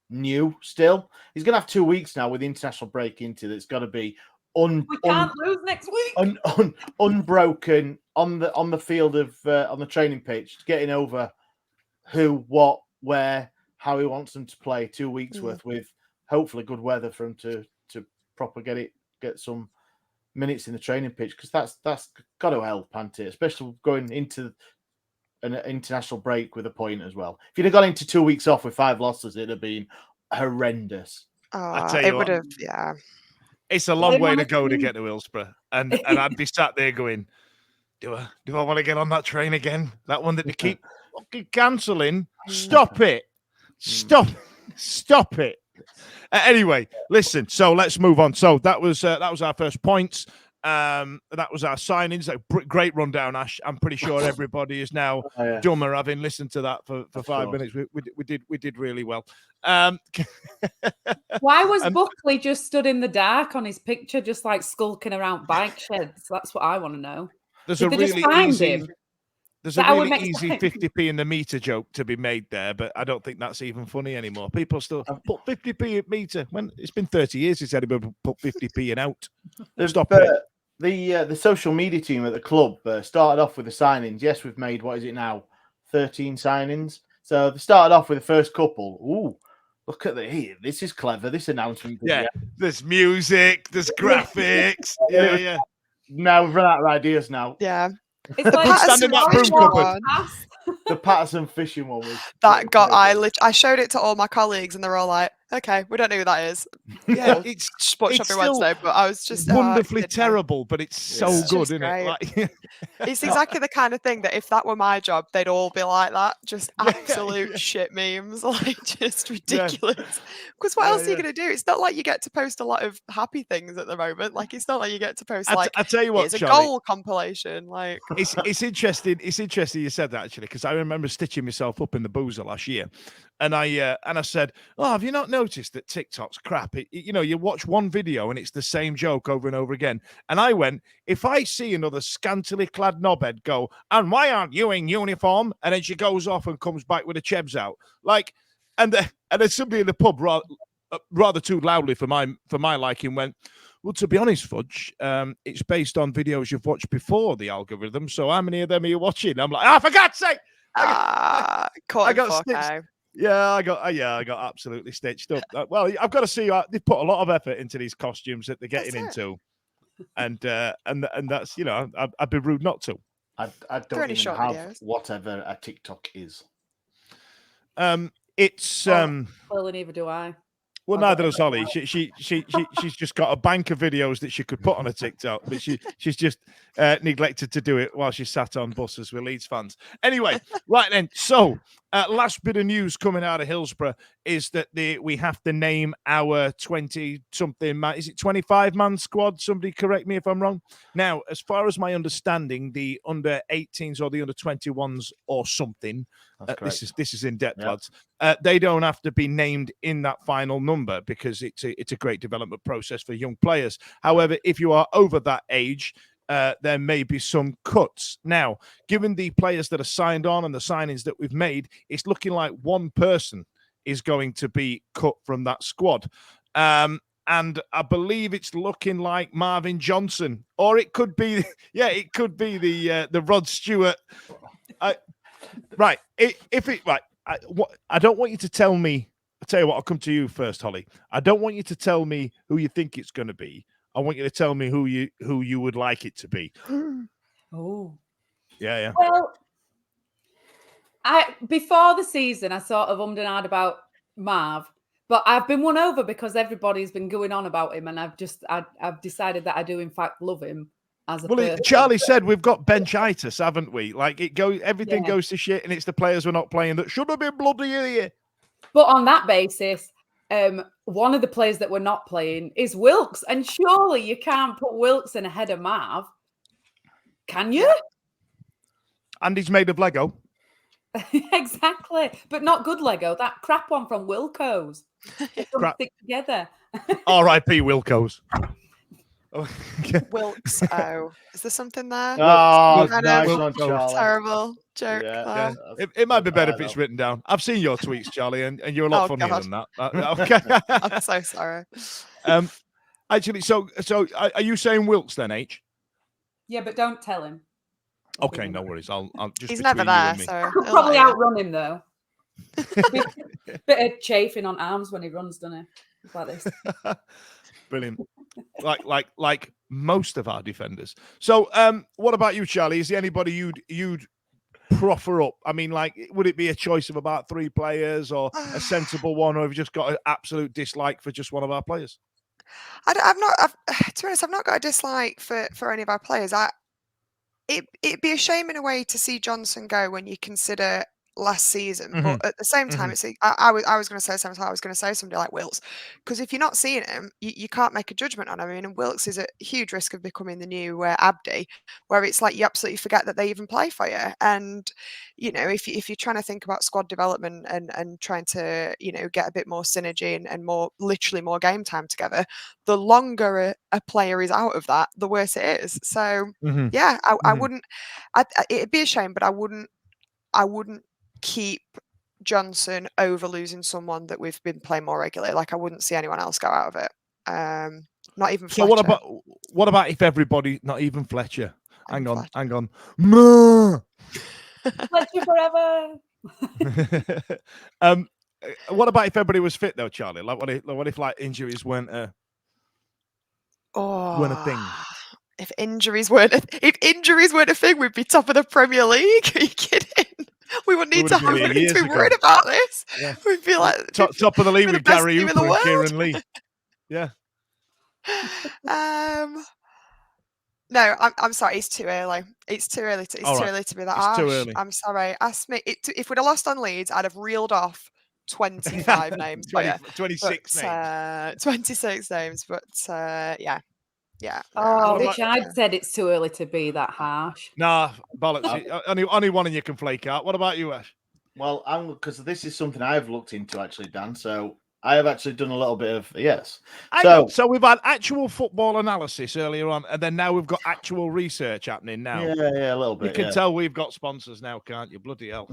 new still. He's going to have 2 weeks now with the international break into that's got to be we can't lose next week. Unbroken on the field of on the training pitch, getting over who, what, where, how he wants them to play. 2 weeks worth, with hopefully good weather for him to proper get some minutes in the training pitch, because that's got to help, hasn't it? Especially going into an international break with a point as well. If you'd have gone into 2 weeks off with 5 losses, it'd have been horrendous. I tell you it would what, have, yeah. it's a long way to go to get to Hillsborough, and I'd be sat there going, do I want to get on that train again? That one that they keep fucking cancelling. Stop it! Stop it! Anyway, listen. So let's move on. So that was our first points. That was our signings. Great rundown, Ash. I'm pretty sure everybody is now dumber having listened to that for 5 minutes. We did really well. Why was Buckley just stood in the dark on his picture, just like skulking around bike sheds? That's what I want to know. There's Did a they just really find easy. him? There's a That I would really make easy sense. 50p in the meter joke to be made there, but I don't think that's even funny anymore. People still put 50p at meter. When it's been 30 years since anybody put 50p in out. Stop it. The social media team at the club started off with the signings. Yes, we've made, what is it now, 13 signings. So they started off with the first couple. Ooh, look at this is clever. This announcement. Yeah, there's music, there's graphics. Yeah. Now we've run out of ideas now. Yeah. It's like standing that broom cupboard. The Patterson fishing one was That got I showed it to all my colleagues and they're all like, okay, we don't know who that is. Yeah, it's Sheffield still Wednesday, but I was just wonderfully terrible, but it's so good, isn't it? Like, it's exactly the kind of thing that if that were my job, they'd all be like that. Just absolute shit memes, like just ridiculous. Because what else are you gonna do? It's not like you get to post a lot of happy things at the moment. Like it's not like you get to post I tell you what, it's a Charlie, goal compilation. Like it's interesting. It's interesting you said that actually, because I remember stitching myself up in the boozer last year, and I said, "Oh, have you not noticed that TikTok's crap? You watch one video and it's the same joke over and over again." And I went, "If I see another scantily clad knobhead go, and why aren't you in uniform?" And then she goes off and comes back with the chebs out, like, and then somebody in the pub rather too loudly for my liking went, "Well, to be honest, Fudge, it's based on videos you've watched before the algorithm. So how many of them are you watching?" I'm like, "For God's sake!" I got stitched. Yeah, I got absolutely stitched up. Well, I've got to see. They put a lot of effort into these costumes that they're getting into, and that's I'd be rude not to. I don't even have whatever a TikTok is. It's well, neither do I. Well, neither does Holly. She's just got a bank of videos that she could put on a TikTok, but she's just neglected to do it while she sat on buses with Leeds fans. Anyway, right then. So, last bit of news coming out of Hillsborough is that we have to name our 20-something man. Is it 25-man squad? Somebody correct me if I'm wrong. Now, as far as my understanding, the under 18s or the under 21s or something. This is in depth, lads. They don't have to be named in that final number because it's a great development process for young players. However, if you are over that age, there may be some cuts. Now, given the players that are signed on and the signings that we've made, it's looking like one person is going to be cut from that squad. And I believe it's looking like Marvin Johnson, or it could be, the Rod Stewart. Right. I don't want you to tell me. I'll tell you what, I'll come to you first, Holly. I don't want you to tell me who you think it's going to be. I want you to tell me who you would like it to be. Oh. Yeah. Well, before the season, I sort of ummed and ahed about Marv, but I've been won over because everybody's been going on about him, and I've decided that I do in fact love him. Charlie said we've got benchitis, haven't we? Like everything goes to shit, and it's the players we're not playing that should have been bloody here. But on that basis, one of the players that we're not playing is Wilkes, and surely you can't put Wilkes in ahead of Marv, can you? And he's made of Lego. Exactly, but not good Lego. That crap one from Wilco's. They don't stick together. R.I.P. Wilco's. Wilkes. Oh, is there something there? Oh, nice one, Charlie. Terrible joke. Yeah. It might be better if it's written down. I've seen your tweets, Charlie, and you're a lot funnier than that. Okay. I'm so sorry. Actually, so are you saying Wilkes then, H? Yeah, but don't tell him. Okay, no worries. I'll just. He's never there, so I could probably outrun him though. Bit of chafing on arms when he runs, doesn't he? Like this. Brilliant. Like most of our defenders. So, what about you, Charlie? Is there anybody you'd proffer up? I mean, like, would it be a choice of about 3 players or a sensible one, or have you just got an absolute dislike for just one of our players? I've not. To be honest, I've not got a dislike for any of our players. It'd be a shame in a way to see Johnson go when you consider last season, but at the same time, it's I was going to say something. I was going to say somebody like Wilkes, because if you're not seeing him, you can't make a judgment on him. I mean, and Wilkes is at huge risk of becoming the new Abdi, where it's like you absolutely forget that they even play for you. And if you're trying to think about squad development and trying to get a bit more synergy and more literally more game time together, the longer a player is out of that, the worse it is. So yeah, I wouldn't. It'd be a shame, but I wouldn't keep Johnson over losing someone that we've been playing more regularly. Like, I wouldn't see anyone else go out of it. Not even Fletcher. So what about if everybody, not even Fletcher? Hang on. Fletcher forever. What about if everybody was fit though, Charlie? Like, what if like injuries weren't a thing? If injuries weren't a thing, we'd be top of the Premier League. Are you kidding? We wouldn't need to be worried about this. Yeah. We'd be like top of the league with Gary Hooper and Kieran Lee. Yeah. No, I'm sorry. It's too early. It's too early to be that harsh. Too early. I'm sorry. Ask me. If we'd have lost on Leeds, I'd have reeled off 25 names. 26 names. 26 names. But yeah. Yeah. Oh, which I'd said it's too early to be that harsh. Nah, bollocks. Only one of you can flake out. What about you, Ash? Well, because this is something I've looked into actually, Dan. So I have actually done a little bit of So we've had actual football analysis earlier on, and then now we've got actual research happening now. Yeah, a little bit. You can tell we've got sponsors now, can't you? Bloody hell.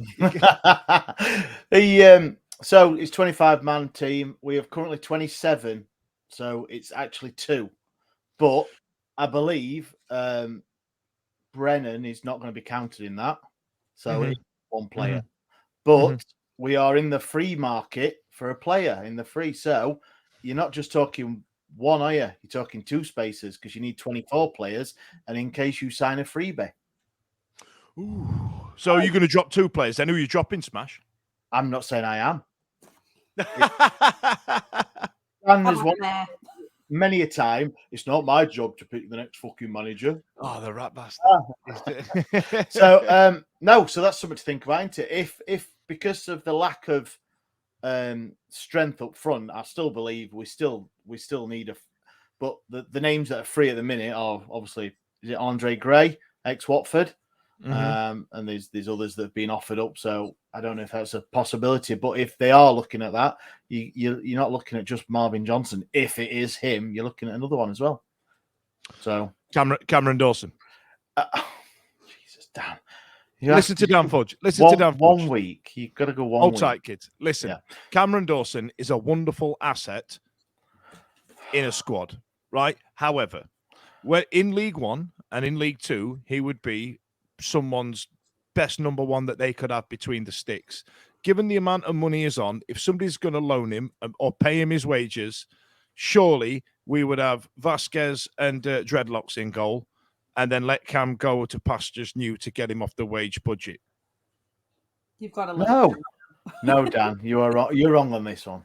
So it's 25-man team. We have currently 27, so it's actually 2. But I believe Brennan is not going to be counted in that. So it's 1 player. But we are in the free market for a player in the free. So you're not just talking 1, are you? You're talking 2 spaces because you need 24 players. And in case you sign a freebie. Ooh. So you're going to drop 2 players then? Who are you dropping, Smash? I'm not saying I am. And there's one there. Many a time, it's not my job to pick the next fucking manager. Oh, the rat bastard. So that's something to think about, isn't it? If because of the lack of strength up front, I still believe we still need but the names that are free at the minute are obviously, is it Andre Gray, ex-Watford? And there's others that have been offered up, so I don't know if that's a possibility. But if they are looking at that, you're not looking at just Marvin Johnson. If it is him, you're looking at another one as well. So Cameron Dawson. Jesus, damn. Listen to Dan Fudge. Listen to Dan Fudge. 1 week. You've got to go 1 week. Hold tight, kids. Listen, Cameron Dawson is a wonderful asset in a squad, right? However, in League One and in League Two, he would be someone's best number 1 that they could have between the sticks. Given the amount of money he's on, if somebody's going to loan him or pay him his wages, surely we would have Vasquez and Dreadlocks in goal, and then let Cam go to pastures new to get him off the wage budget. You've got to no, Dan, you are wrong. You're wrong on this one.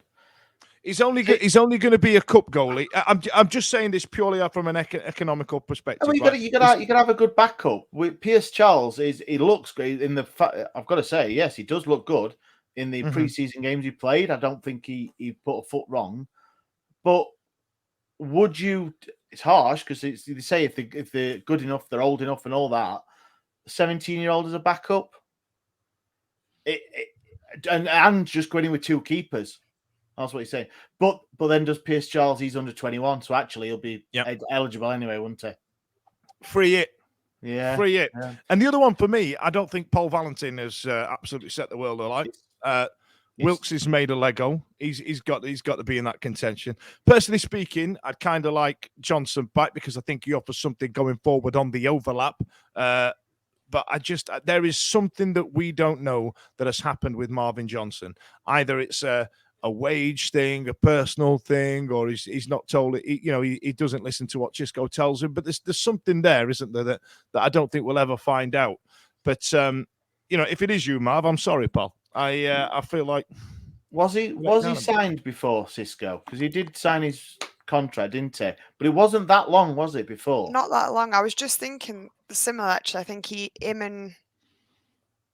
He's only going to be a cup goalie. I'm just saying this purely from an economical perspective. You got to have a good backup. With Pierce Charles, he looks great in the. I've got to say, yes, he does look good in the preseason games he played. I don't think he put a foot wrong. But would you? It's harsh because they say if they're good enough, they're old enough, and all that. 17-year-old as a backup, and just going in with 2 keepers. That's what he's saying. But then does Pierce Charles, he's under 21, so actually he'll be eligible anyway, wouldn't he? Free it. Yeah. Free it. Yeah. And the other one for me, I don't think Paul Valentin has absolutely set the world alight. Wilkes has made a Lego. He's got to be in that contention. Personally speaking, I'd kind of like Johnson back because I think he offers something going forward on the overlap. But there is something that we don't know that has happened with Marvin Johnson. Either it's a wage thing, a personal thing, or he's not told it. He doesn't listen to what Xisco tells him. But there's something there, isn't there, that I don't think we'll ever find out. But if it is you, Marv, I'm sorry, pal. I feel like was he signed before Xisco? Because he did sign his contract, didn't he? But it wasn't that long, was it? Before? Not that long. I was just thinking similar. Actually, I think him and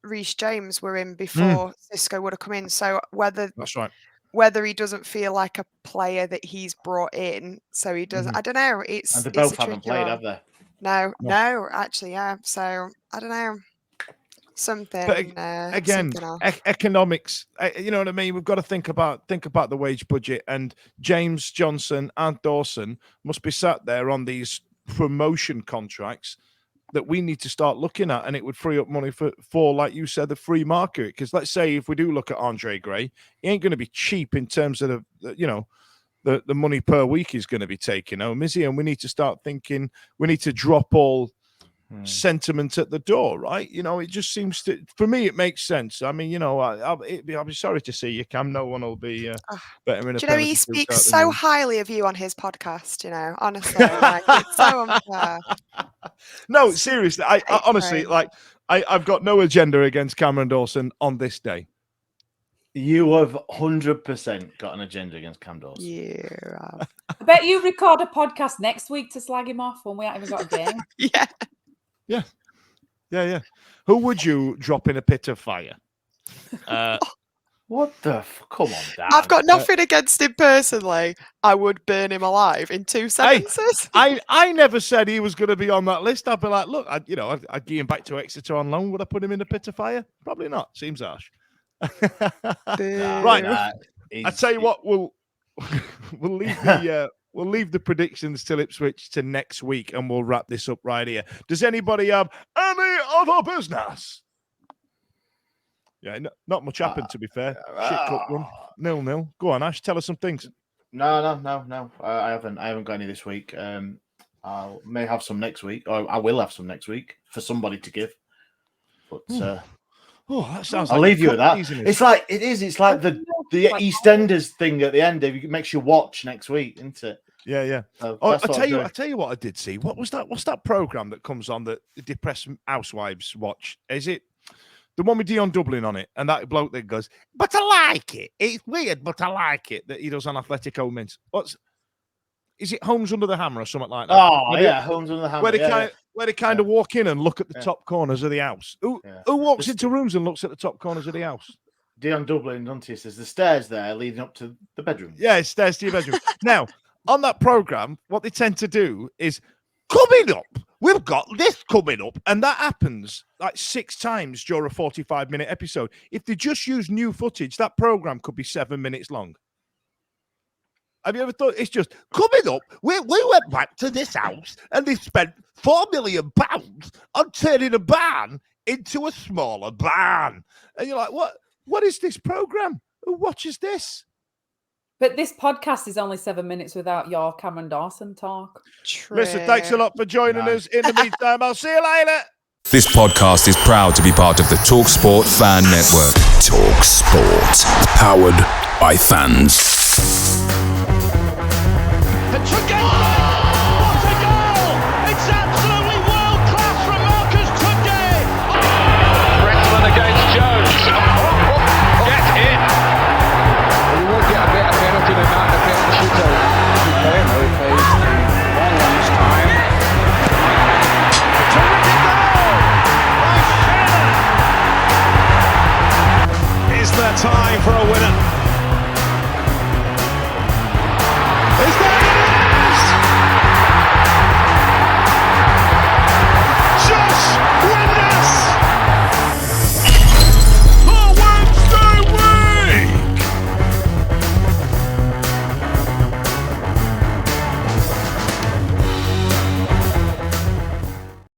Reece James were in before Xisco would have come in. So that's right. Whether he doesn't feel like a player that he's brought in, so he does. I don't know. And they both haven't played, have they? No, actually, yeah. So I don't know. Something. But again, economics. You know what I mean? We've got to think about the wage budget. And James Johnson and Dawson must be sat there on these promotion contracts that we need to start looking at, and it would free up money for like you said, the free market. Because let's say if we do look at Andre Gray, he ain't going to be cheap in terms of the money per week he's going to be taking home, is he? And we need to start thinking. We need to drop all sentiment at the door, right? It just seems to, for me, it makes sense. I mean, I'll be sorry to see you, Cam. No one will be better in a. Do you know he speaks so highly of you on his podcast? Honestly, it's so unfair. No, seriously, I honestly, I've got no agenda against Cameron Dawson on this day. You have 100% got an agenda against Cam Dawson. Yeah. I bet you record a podcast next week to slag him off when we haven't even got a game. Yeah. Who would you drop in a pit of fire? What the? Come on, Dan. I've got nothing against him personally. I would burn him alive in 2 sentences. Hey, I never said he was going to be on that list. I'd be like, look, I'd get him back to Exeter on loan. Would I put him in a pit of fire? Probably not. Seems harsh. Right. I tell you what, we'll leave the predictions till Ipswich to next week, and we'll wrap this up right here. Does anybody have any other business? Yeah, not much happened, to be fair. Shit cup run, 0-0. Go on, Ash, tell us some things. No. I haven't got any this week. I may have some next week, or I will have some next week for somebody to give. But that sounds. I'll leave you with that. It's like the EastEnders thing at the end. It makes you watch next week, isn't it? Yeah. I tell you what I did see. What was that? What's that program that comes on that the depressed housewives watch? Is it the one with Dion Dublin on it? And that bloke that goes, "But I like it. It's weird, but I like it." That he does on Athletic Omens. Is it Homes Under the Hammer or something like that? Oh, yeah, Homes Under the Hammer. Where they kind of walk in and look at the top corners of the house. Who walks into rooms and looks at the top corners of the house? Dion Dublin, doesn't he? There's the stairs there leading up to the bedroom. Yeah, it's stairs to your bedroom. Now, on that program, what they tend to do is, coming up, we've got this coming up. And that happens like 6 times during a 45-minute episode. If they just use new footage, that program could be 7 minutes long. Have you ever thought it's just coming up? We went back to this house and they spent £4 million on turning a barn into a smaller barn. And you're like, what is this program? Who watches this? But this podcast is only 7 minutes without your Cameron Dawson talk. True. Listen, thanks a lot for joining us. In the meantime, I'll see you later. This podcast is proud to be part of the TalkSport Fan Network. TalkSport. Powered by fans. What a goal! It's absolutely world class from Marcus Tudge. Rexman against Jones. Get in. You won't get a better penalty than that in a penalty shootout. He plays long last time. Terrific goal by Sheffield. Is there time for a winner?